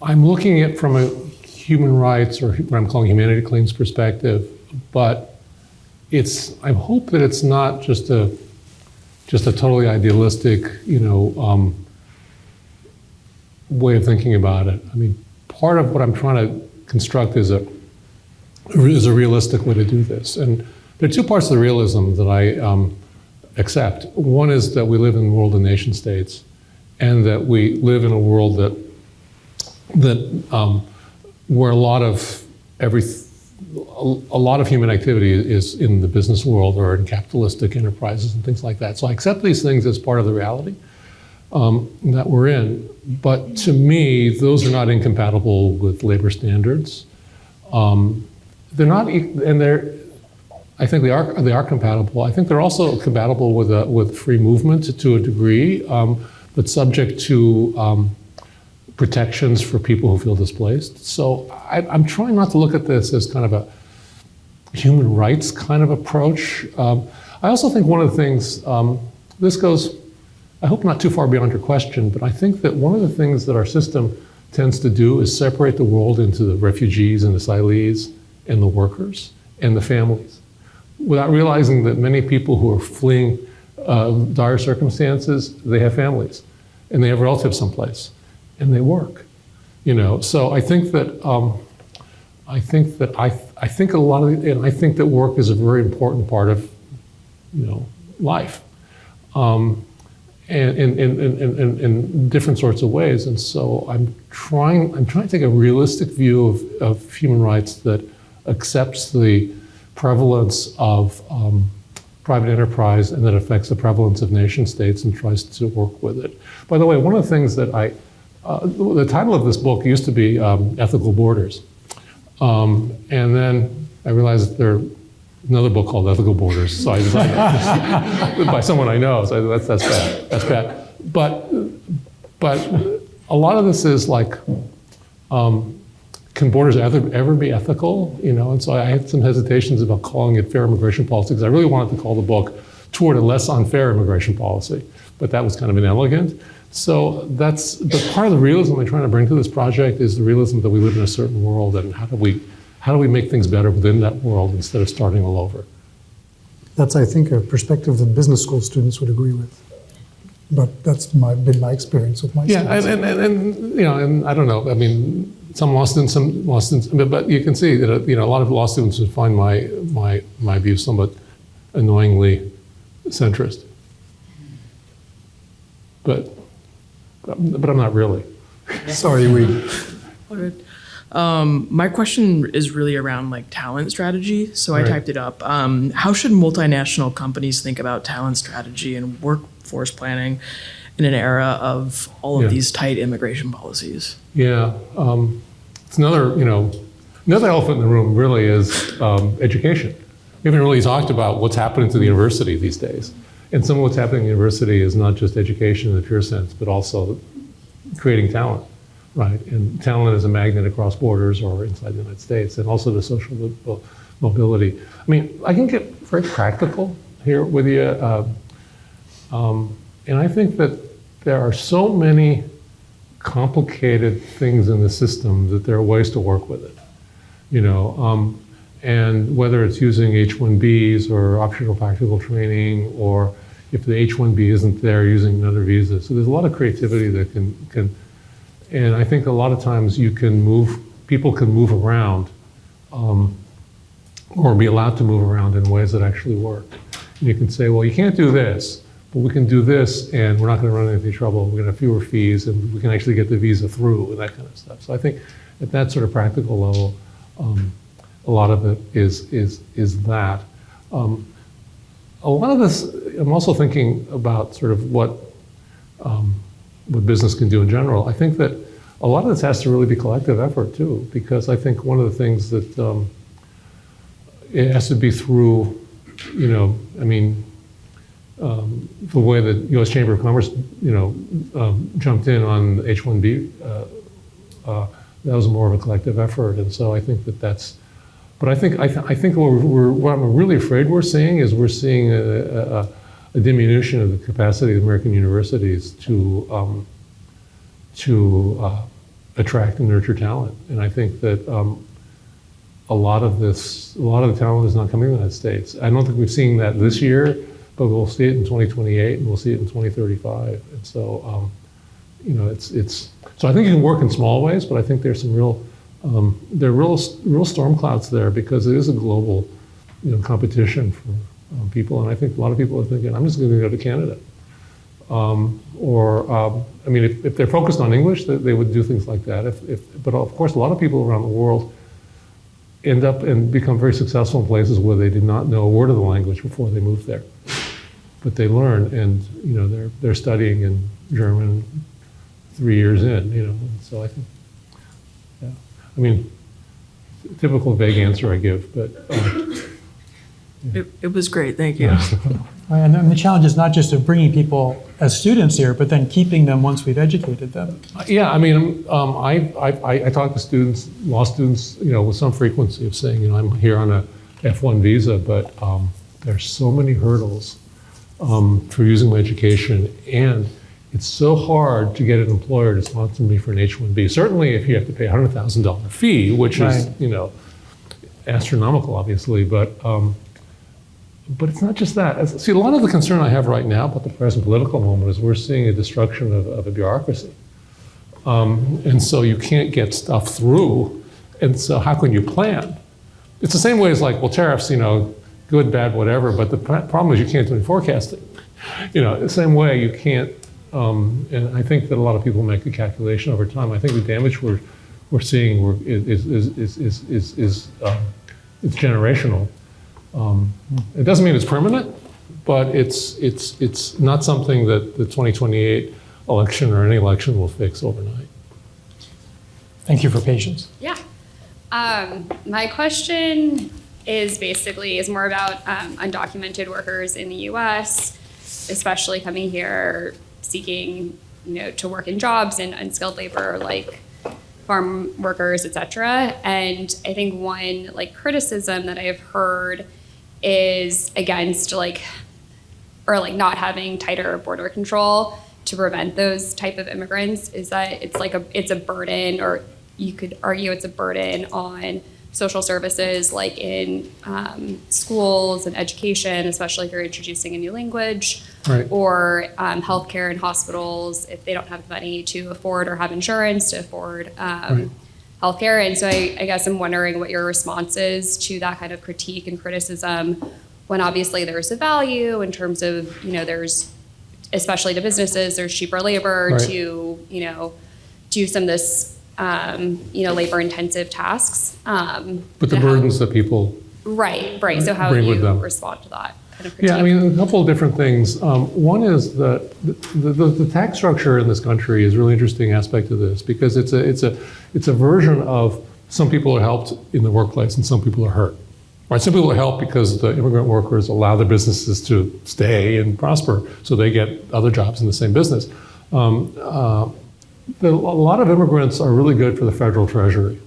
I'm looking at it from a human rights or what I'm calling humanity claims perspective, but I hope that it's not just a totally idealistic, way of thinking about it. I mean, part of what I'm trying to construct is a realistic way to do this. And there are two parts of the realism that I accept. One is that we live in the world of nation states, and that we live in a world where a lot of human activity is in the business world or in capitalistic enterprises and things like that. So I accept these things as part of the reality that we're in. But to me, those are not incompatible with labor standards. They're not, and I think they are compatible. I think they're also compatible with free movement to a degree, but subject to protections for people who feel displaced. So I'm trying not to look at this as kind of a human rights kind of approach. I also think one of the things, this goes, I hope not too far beyond your question, but I think that one of the things that our system tends to do is separate the world into the refugees and the asylees and the workers and the families, without realizing that many people who are fleeing dire circumstances, they have families and they have relatives someplace and they work, So I think that I think a lot of, and I think that work is a very important part of, life, and in different sorts of ways. And so I'm trying to take a realistic view of human rights that accepts the prevalence of private enterprise and that affects the prevalence of nation states and tries to work with it. By the way, one of the things that the title of this book used to be Ethical Borders. And then I realized there's another book called Ethical Borders, so I decided by someone I know, so that's bad. That's bad. But a lot of this is like, can borders ever be ethical? And so I had some hesitations about calling it fair immigration policy, because I really wanted to call the book Toward a Less Unfair Immigration Policy, but that was kind of inelegant. So but part of the realism I'm trying to bring to this project is the realism that we live in a certain world, and how do we make things better within that world instead of starting all over? That's, I think, a perspective that business school students would agree with. But that's been my experience with my students. And I don't know. I mean, some law students, but you can see that a lot of law students would find my view somewhat annoyingly centrist. But I'm not really. Sorry, we. My question is really around talent strategy. So Right. I typed it up. How should multinational companies think about talent strategy and workforce planning in an era of all of these tight immigration policies? Yeah, it's another elephant in the room really is education. We haven't really talked about what's happening to the university these days. And some of what's happening in the university is not just education in the pure sense, but also creating talent, right? And talent is a magnet across borders or inside the United States, and also the social mobility. I mean, I can get very practical here with you. And I think that there are so many complicated things in the system that there are ways to work with it, and whether it's using H-1Bs or optional practical training, or if the H-1B isn't there, using another visa. So there's a lot of creativity that can, and I think a lot of times people can move around, or be allowed to move around in ways that actually work. And you can say, well, you can't do this, but we can do this, and we're not going to run into any trouble. We're going to have fewer fees, and we can actually get the visa through, and that kind of stuff. So I think at that sort of practical level, a lot of it is that. A lot of this, I'm also thinking about sort of what business can do in general. I think that a lot of this has to really be collective effort too, because I think one of the things that it has to be through, the way that U.S. Chamber of Commerce, jumped in on H-1B, that was more of a collective effort. And so I think that that's But I think what I'm really afraid we're seeing is we're seeing a diminution of the capacity of American universities to attract and nurture talent. And I think that a lot of the talent is not coming to the United States. I don't think we've seen that this year, but we'll see it in 2028 and we'll see it in 2035. And so, so I think you can work in small ways, but I think there's some real storm clouds there because it is a global, competition for people. And I think a lot of people are thinking, I'm just going to go to Canada. If they're focused on English, they would do things like that. But of course, a lot of people around the world end up and become very successful in places where they did not know a word of the language before they moved there. But they learn, and they're studying in German 3 years in. So I think, typical vague answer I give, but It was great, thank you. And then the challenge is not just of bringing people as students here, but then keeping them once we've educated them. Yeah, I talk to students, law students, with some frequency of saying, I'm here on a F1 visa, but there's so many hurdles for using my education, and it's so hard to get an employer to sponsor me for an H-1B. Certainly if you have to pay a $100,000 fee, which is, astronomical, obviously, but it's not just that. See, a lot of the concern I have right now about the present political moment is we're seeing a destruction of a bureaucracy. And so you can't get stuff through, and so how can you plan? It's the same way as tariffs, good, bad, whatever, but the problem is you can't do any forecasting. The same way you can't, and I think that a lot of people make a calculation over time. I think the damage we're seeing is it's generational. It doesn't mean it's permanent, but it's not something that the 2028 election or any election will fix overnight. Thank you for patience. Yeah. My question is more about undocumented workers in the U.S., especially coming here seeking, to work in jobs and unskilled labor like farm workers, et cetera. And I think one criticism that I have heard is against not having tighter border control to prevent those type of immigrants is that it's a burden, or you could argue it's a burden on social services like in schools and education, especially if you're introducing a new language, right, or healthcare and hospitals if they don't have the money to afford or have insurance to afford right, healthcare. And so I guess I'm wondering what your response is to that kind of critique and criticism, when obviously there's a value in terms of, there's, especially to businesses, there's cheaper labor, right, to, do some of this, labor intensive tasks. But the burdens that people Right. So how do bring with you them. respond to that kind of critique? Yeah, a couple of different things. One is that the tax structure in this country is a really interesting aspect of this, because it's a version of some people are helped in the workplace and some people are hurt. Right? Some people are helped because the immigrant workers allow their businesses to stay and prosper, so they get other jobs in the same business. A lot of immigrants are really good for the federal treasury.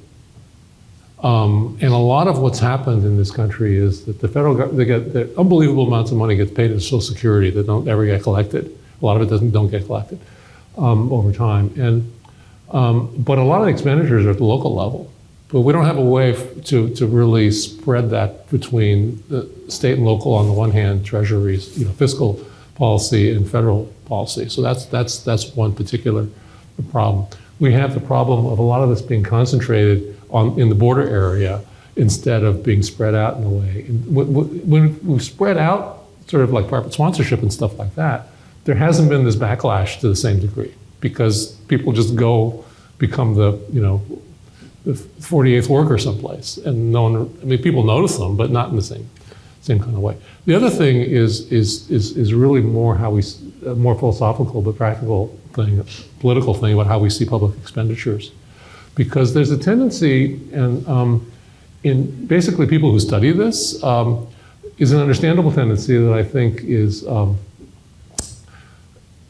And a lot of what's happened in this country is that the federal government, they get the unbelievable amounts of money gets paid in Social Security that don't ever get collected. A lot of it don't get collected over time. And but a lot of the expenditures are at the local level. But we don't have a way to really spread that between the state and local on the one hand, treasuries, fiscal policy and federal policy. So that's one particular problem. We have the problem of a lot of this being concentrated in the border area instead of being spread out in a way. And when we've spread out, sort of like private sponsorship and stuff like that, there hasn't been this backlash to the same degree, because people just go become the 48th worker someplace, and no one. People notice them, but not in the same kind of way. The other thing is really more how we more philosophical but practical thing, political thing about how we see public expenditures, because there's a tendency, and in basically people who study this, is an understandable tendency that I think is.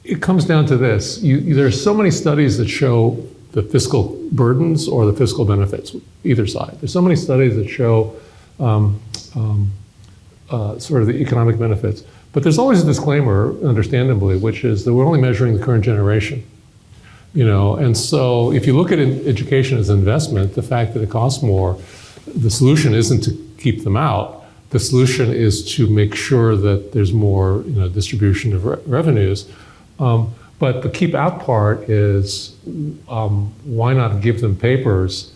It comes down to this: there are so many studies that show the fiscal burdens or the fiscal benefits, either side. There's so many studies that show sort of the economic benefits. But there's always a disclaimer, understandably, which is that we're only measuring the current generation. And so if you look at education as an investment, the fact that it costs more, the solution isn't to keep them out. The solution is to make sure that there's more distribution of revenues. But the keep out part is why not give them papers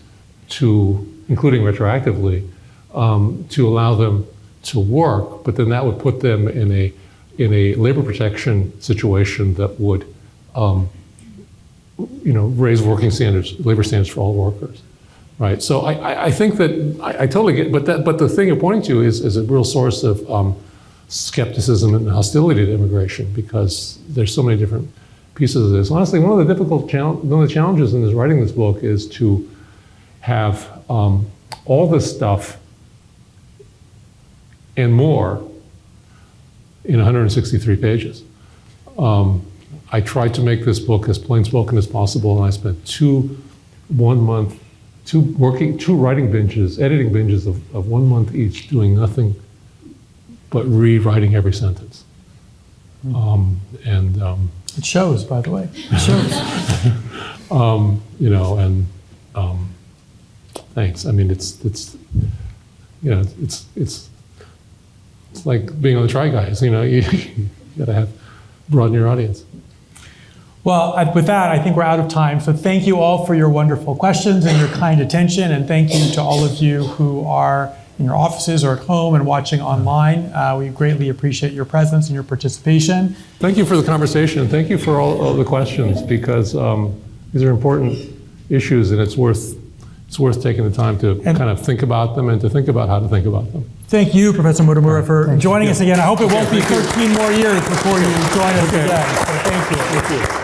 including retroactively, to allow them to work, but then that would put them in a labor protection situation that would raise working standards, labor standards for all workers, right? So I think that I totally get, but the thing you're pointing to is a real source of skepticism and hostility to immigration, because there's so many different pieces of this. Honestly, one of the challenges in writing this book is to have all this stuff and more in 163 pages. I tried to make this book as plain spoken as possible, and I spent two writing binges, editing binges of 1 month each, doing nothing but rewriting every sentence. It shows, by the way. It shows. Thanks. I mean, it's like being on the Try Guys. You gotta broaden your audience. Well, with that, I think we're out of time. So thank you all for your wonderful questions and your kind attention. And thank you to all of you who are in your offices or at home and watching online. We greatly appreciate your presence and your participation. Thank you for the conversation. Thank you for all the questions, because these are important issues, and it's worth taking the time to kind of think about them and to think about how to think about them. Thank you, Professor Motomura, for joining us again. I hope it won't be 13 more years before you join us again. So thank you. Thank you.